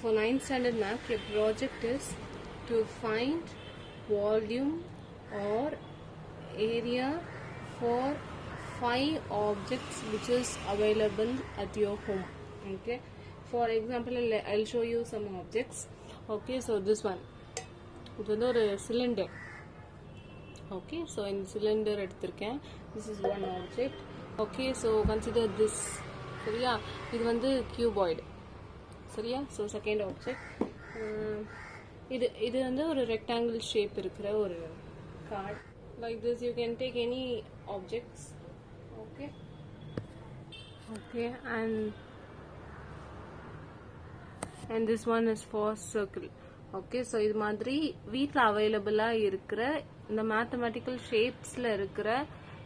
for 9th standard math, your project is to find volume or area for 5 objects which is available at your home. Okay, for example, I'll show you some objects. Okay, so this one, it is a cylinder. Okay, so in cylinder எடுத்துர்க்கேன். This is one object. Okay, so consider this. சரியா, இது வந்து cuboid. சரியா, so second object. இது வந்து ஒரு rectangle shape இருக்கிற ஒரு card. Like this, you can take any objects. Okay, and this one is for circle. Okay, so இது மாதிரி வீட்ல அவைலபிளா இருக்கிற இந்த மேத்தமெட்டிக்கல் ஷேப்ஸ்ல இருக்கிற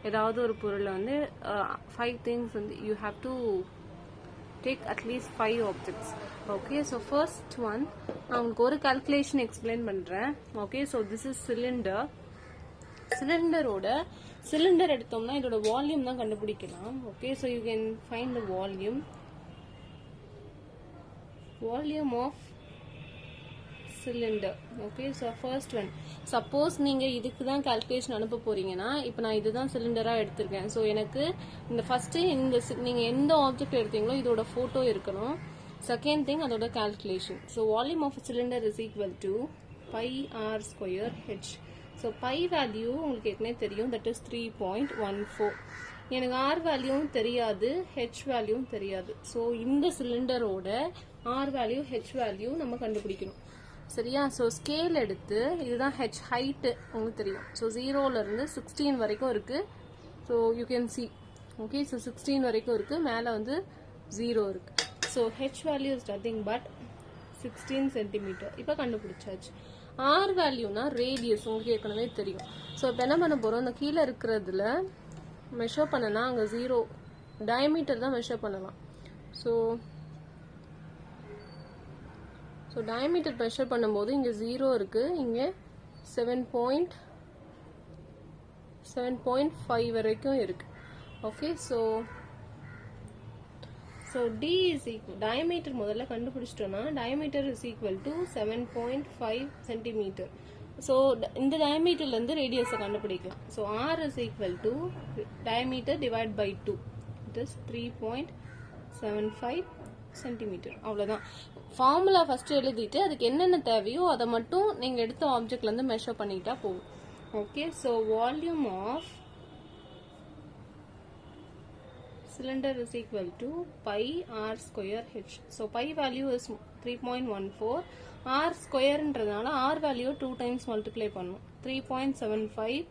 ஏதாவது ஒரு பொருளை வந்து 5 things வந்து you have to take at least 5 objects. Okay, so first one நான் உங்களுக்கு ஒரு calculation explain பண்றேன். Okay, so this is cylinder. சிலிண்டரோட சிலிண்டர் எடுத்தோம்னா இதோட வால்யூம் தான் கண்டுபிடிக்கலாம். Okay, so you can find the volume of cylinder. Okay, so first one, suppose நீங்க இதுக்கு தான் calculation அனுப்ப போறீங்கன்னா இப்போ நான் இதுதான் சிலிண்டரா எடுத்திருக்கேன். ஸோ எனக்கு இந்த ஃபர்ஸ்ட் இந்த நீங்க எந்த ஆப்ஜெக்ட் எடுத்தீங்களோ இதோட போட்டோ இருக்கணும். செகண்ட் திங் அதோட calculation. So volume of cylinder is equal to pi r square h. So pi value உங்களுக்கு ஏற்கனவே தெரியும், தட் இஸ் 3.14. எனக்கு ஆர் வேல்யூவும் தெரியாது, ஹெச் வேல்யூவும் தெரியாது. ஸோ இந்த சிலிண்டரோட ஆர் வேல்யூ ஹெச் வேல்யூ நம்ம கண்டுபிடிக்கணும். சரியா, ஸோ ஸ்கேல் எடுத்து இதுதான் ஹெச் ஹைட்டு உங்களுக்கு தெரியும். ஸோ 0லேருந்து 16 வரைக்கும் இருக்கு. So you can see. Okay, so 16 வரைக்கும் இருக்கு, மேலே வந்து 0 இருக்கு. So H value is nothing but 16 centimetre. இப்போ கண்டுபிடிச்சாச்சு. ஆர் வேல்யூனா ரேடியஸ் உங்களுக்கு ஏற்கனவே தெரியும். ஸோ இப்போ என்ன பண்ண போகிறோம், இந்த கீழே இருக்கிறதுல மெஷர் பண்ணனா அங்கே 0 டயமீட்டர் தான் மெஷர் பண்ணலாம். ஸோ டயமீட்டர் மெஷர் பண்ணும்போது இங்கே 0 இருக்கு, இங்கே 7.5 வரைக்கும் இருக்கு. Okay, so D is equal diameter முதல்ல கண்டுபிடிச்சிட்டோம்னா diameter is equal to 7.5 centimetre. So இந்த டயமீட்டர்லேருந்து ரேடியஸை கண்டுபிடிக்கலாம். So R is equal to diameter divide by 2, it is 3.75 centimetre. அவ்வளோதான். ஃபார்முலா ஃபர்ஸ்ட் எழுதிட்டு அதுக்கு என்னென்ன தேவையோ அதை மட்டும் நீங்கள் எடுத்த ஆப்ஜெக்ட்லேருந்து மெஷர் பண்ணிக்கிட்டா போகும். Okay, so volume of cylinder is equal to pi r square h. So pi value is 3.14. r square ன்றதால r value 2 times multiply பண்ணும். 3.75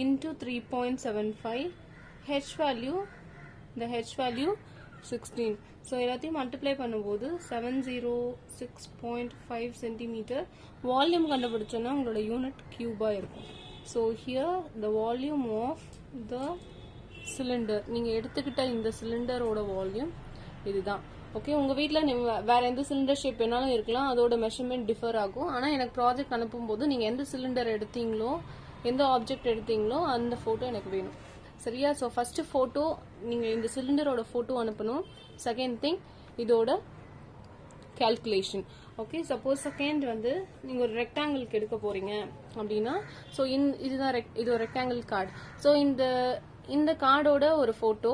into 3.75. h value, the h value 16. So எல்லாத்தையும் multiply பண்ணும்போது 706.5 centimeter. Volume கண்டுபிடிச்சோன்னா உங்களோட unit Cuba இருக்கும். So here the volume of the cylinder நீங்க எடுத்துக்கிட்ட இந்த சிலிண்டரோட volume இதுதான். Okay, உங்க வீட்டில் வேற எந்த சிலிண்டர் ஷேப் வேணாலும் இருக்கலாம், அதோட மெஷர்மெண்ட் டிஃபர் ஆகும். ஆனால் எனக்கு ப்ராஜெக்ட் அனுப்பும் போது நீங்க எந்த சிலிண்டர் எடுத்தீங்களோ எந்த ஆப்ஜெக்ட் எடுத்தீங்களோ அந்த போட்டோ எனக்கு வேணும். சரியா, ஸோ ஃபர்ஸ்ட் போட்டோ நீங்க இந்த சிலிண்டரோட போட்டோ அனுப்பணும். செகண்ட் திங் இதோட கால்குலேஷன். ஓகே, சப்போஸ் செகண்ட் வந்து நீங்க ஒரு ரெக்டாங்கிளுக்கு எடுக்க போறீங்க அப்படின்னா, ஸோ இதுதான் இது ஒரு ரெக்டாங்கிள் கார்டு. ஸோ இந்த கார்டோட ஒரு போட்டோ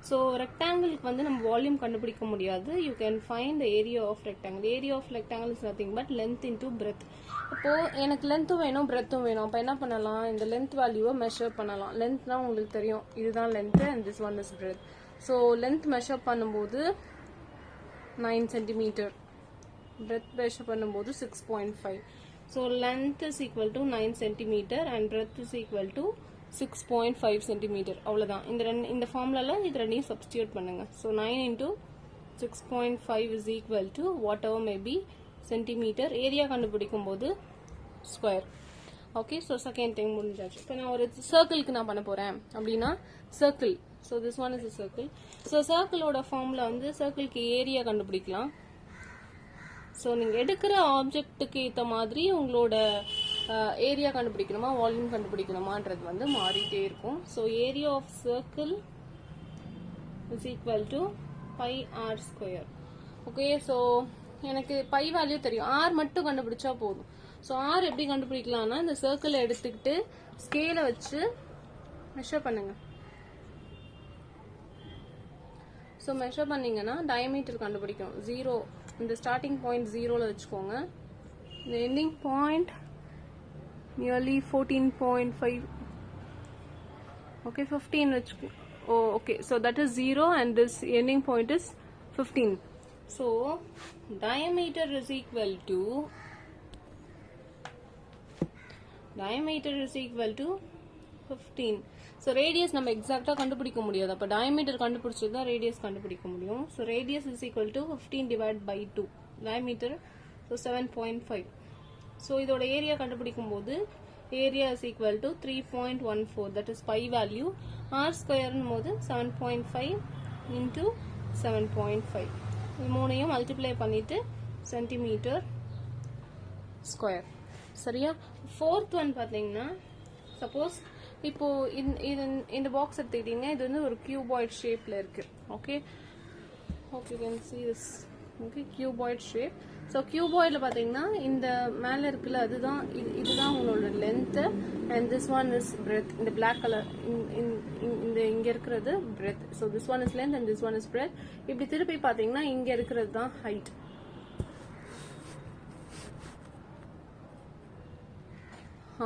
ஸோ ரெக்டாங்கிளுக்கு வந்து நம்ம வால்யூம் கண்டுபிடிக்க முடியாது. You can find the area of rectangle. Area of rectangle is nothing but length into breadth. அப்போ எனக்கு லென்த்தும் வேணும் பிரெத்தும் வேணும். அப்போ என்ன பண்ணலாம், இந்த லென்த் வேல்யூவை மெஷர் பண்ணலாம். லென்த்னா உங்களுக்கு தெரியும், இதுதான் length and this one is breadth. So length measure பண்ணும்போது 9 சென்டிமீட்டர், பிரெத் மெஷர் பண்ணும்போது 6.5. So length is equal to 9 centimeter and breadth is equal to 6.5 centimeter. அவ்வளவுதான். இந்த ஃபார்முலால இது ரெண்டையும் சப்ஸ்டிட்யூட் பண்ணுங்க. So 9 into 6.5 is equal to whatever may be centimeter. Area கண்டுபிடிக்கும் போது square. Okay, so second time முடிஞ்சாச்சு. இப்போ நான் ஒரு சர்க்கிளுக்கு நான் பண்ண போறேன் அப்படின்னா circle. So this one is a circle. So சர்க்கிளோட ஃபார்முலா வந்து சர்க்கிளுக்கு ஏரியா கண்டுபிடிக்கலாம். ஸோ நீங்கள் எடுக்கிற ஆப்ஜெக்ட்டுக்கு ஏற்ற மாதிரி உங்களோட ஏரியா கண்டுபிடிக்கணுமா வால்யூம் கண்டுபிடிக்கணுமான்றது வந்து மாறிட்டே இருக்கும். So area of circle is equal to pi r square. Okay, so எனக்கு பை வேல்யூ தெரியும், ஆர் மட்டும் கண்டுபிடிச்சா போதும். ஸோ ஆர் எப்படி கண்டுபிடிக்கலாம்னா இந்த சர்க்கிளை எடுத்துக்கிட்டு ஸ்கேலை வச்சு மெஷர் பண்ணுங்க. ஸோ மெஷர் பண்ணீங்கன்னா டயமீட்டர் கண்டுபிடிக்கும். 0 இந்த ஸ்டார்டிங் பாயிண்ட் 0ல வச்சுக்கோங்க. இந்த எண்டிங் பாயிண்ட் நியர்லி 14.5. ஓகே, 15 வச்சுக்கோ. Okay, so that is 0 and this ending point is 15. So diameter is equal to 15. So radius நம்ம எக்ஸாக்டாக கண்டுபிடிக்க முடியாது, அப்போ டயமீட்டர் கண்டுபிடிச்சது தான் ரேடியஸ் கண்டுபிடிக்க முடியும். So radius is equal to 15 divide by 2, diameter so 7.5. So இதோட ஏரியா கண்டுபிடிக்கும் போது area is equal to 3.14, that is pi value. R ஸ்கொயர்னும் போது 7.5 இன்டூ 7.5, இது மூணையும் மல்டிப்ளை பண்ணிட்டு சென்டிமீட்டர் ஸ்கொயர். சரியா? ஃபோர்த் ஒன் பார்த்தீங்கன்னா, சப்போஸ் இப்போ இந்த பாக்ஸ் எடுத்துக்கிட்டீங்க, இது வந்து ஒரு கியூபாய்ட் ஷேப்ல இருக்கு. Okay, hope you can see this. Okay, cuboid shape. So கியூபாய்டில் பார்த்தீங்கன்னா இந்த மேலே இருக்குல்ல, இதுதான் உங்களோட length, and this one is breadth. இந்த பிளாக் கலர் இந்த இங்கே இருக்கிறது பிரெத். So this one is length and this one is breadth. இப்படி திருப்பி பார்த்தீங்கன்னா இங்கே இருக்கிறது தான் height.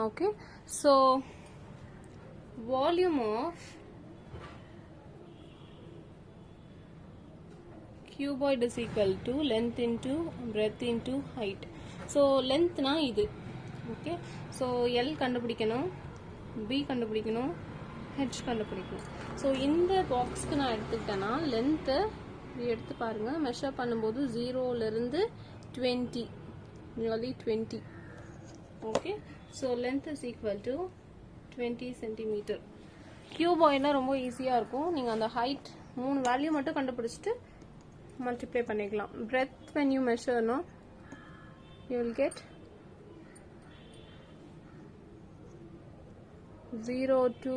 Okay, so volume of cuboid is equal to length into breadth into height. So length na இது. ஓகே, ஸோ L கண்டுபிடிக்கணும், B கண்டுபிடிக்கணும், H கண்டுபிடிக்கணும். ஸோ இந்த பாக்ஸ்க்கு நான் எடுத்துக்கிட்டேன்னா லென்த்து எடுத்து பாருங்க, மெஷர் பண்ணும்போது 0லேருந்து 20, nearly 20. Okay, so length is equal to 20 centimetre. கியூபாய்னா ரொம்ப ஈஸியாக இருக்கும். நீங்கள் அந்த ஹைட் 3 வேல்யூ மட்டும் கண்டுபிடிச்சிட்டு மல்டிப்ளை பண்ணிக்கலாம். Breadth when you measure, no, you will get 0 to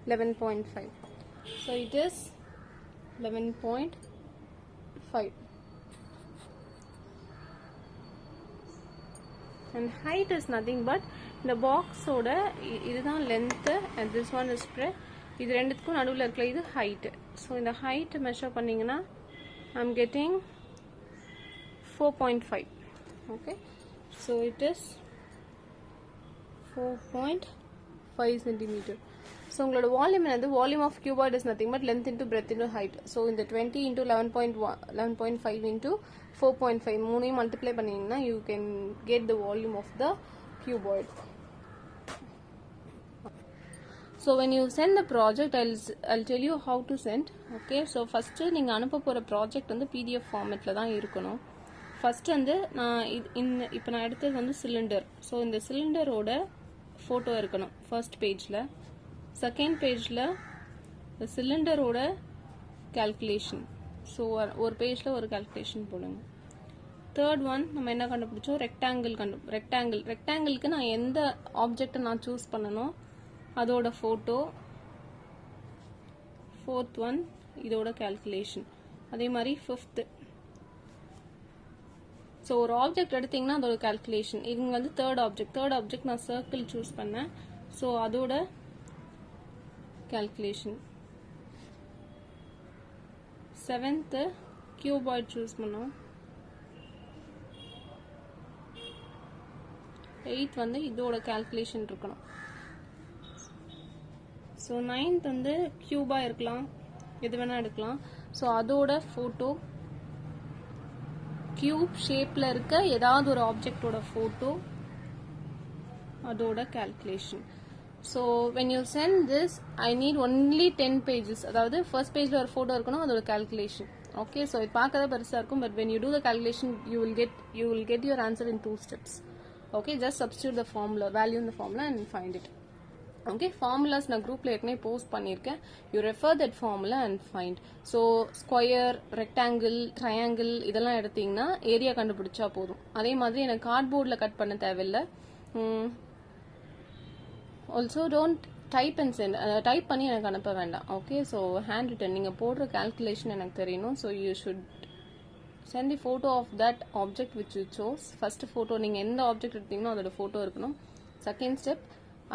11.5. So it is 11.5. And height is nothing but இந்த பாக்ஸோட இதுதான் length and this one is breadth. இது ரெண்டுத்துக்கும் நடுவில் இருக்கிற இது ஹைட்டு. ஸோ இந்த ஹைட் மெஷர் பண்ணிங்கன்னா I am getting 4.5. Okay, so it is 4.5 centimetre. So உங்களோட வால்யூம் என்னது? Volume of cuboid is nothing but length into breadth into height. So இந்த 20 இன்டூ 11.5 இன்டூ 4.5 மூணையும் மல்டிப்ளை பண்ணிங்கன்னா you can get the volume of the cuboid. So when you send the project, I'll tell you how to send. Okay, so first நீங்க அனுப்ப போற project வந்து PDF ஃபார்மேட்ல தான் இருக்கணும். First வந்து இப்போ நான் எடுத்தது வந்து சிலிண்டர். ஸோ இந்த சிலிண்டரோட ஃபோட்டோ இருக்கணும் ஃபர்ஸ்ட் பேஜில். செகண்ட் பேஜில் இந்த சிலிண்டரோட கால்குலேஷன். ஸோ ஒரு பேஜில் ஒரு கால்குலேஷன் போடுங்க. தேர்ட் ஒன் நம்ம என்ன கண்டுபிடிச்சோம்? ரெக்டாங்கிளுக்கு நான் எந்த ஆப்ஜெக்டை நான் சூஸ் பண்ணணும் அதோட ஃபோட்டோ. ஃபோர்த் ஒன் இதோட கால்குலேஷன். அதே மாதிரி ஃபிஃப்த்து. ஸோ ஒரு ஆப்ஜெக்ட் எடுத்தீங்கன்னா அதோட கால்குலேஷன். இது வந்து தேர்ட் ஆப்ஜெக்ட் நான் சர்க்கிள் சூஸ் பண்ணேன். ஸோ அதோட கால்குலேஷன். செவன்த்து கியூபாய்ட் சூஸ் பண்ணோம். 8th வந்து இதோட கால்குலேஷன் இருக்கணும். ஸோ 9th வந்து கியூபா இருக்கலாம், எது வேணா எடுக்கலாம். ஸோ அதோட ஃபோட்டோ, கியூப் ஷேப்ல இருக்க ஏதாவது ஒரு ஆப்ஜெக்டோட ஃபோட்டோ, அதோட calculation. So when you send this I need only 10 pages. அதாவது ஃபர்ஸ்ட் பேஜ்ல ஒரு ஃபோட்டோ இருக்கணும், அதோட கால்குலேஷன். ஓகே, ஸோ இது பார்க்கறத பெருசா இருக்கும், but when you do the calculation you will get your answer in 2 steps. Okay, just substitute the formula, value in the formula and find it. Okay, formulas நான் குரூப்ல ஏற்கனவே post பண்ணியிருக்கேன். You refer that formula and find. So square, rectangle, triangle இதெல்லாம் எடுத்தீங்கன்னா area கண்டுபிடிச்சா போதும். அதே மாதிரி எனக்கு கார்ட்போர்டில் கட் பண்ண தேவையில்லை. Also don't type and send, type பண்ணி எனக்கு அனுப்ப வேண்டாம். ஓகே, ஸோ ஹேண்ட் ரிட்டன் நீங்கள் போடுற கால்குலேஷன் எனக்கு தெரியணும். So you should send the photo of that object which you chose. First photo நீங்கள் எந்த ஆப்ஜெக்ட் எடுத்தீங்களோ அதோட ஃபோட்டோ இருக்கணும். செகண்ட் ஸ்டெப்,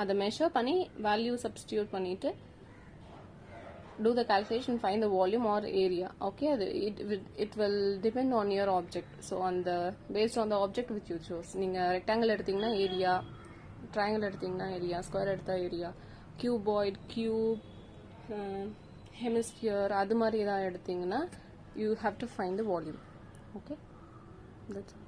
அதை மெஷர் பண்ணி வேல்யூ சப்ஸ்டியூட் பண்ணிவிட்டு do the calculation, find the volume or area. Okay, it will depend on your object. So on the based on the object which you chose, நீங்க rectangle எடுத்தீங்கன்னா area, triangle எடுத்தீங்கன்னா area, square எடுத்தா area, cuboid, cube, hemisphere அது மாதிரி ஏதாவது எடுத்தீங்கன்னா you have to find the volume. Okay, that's all.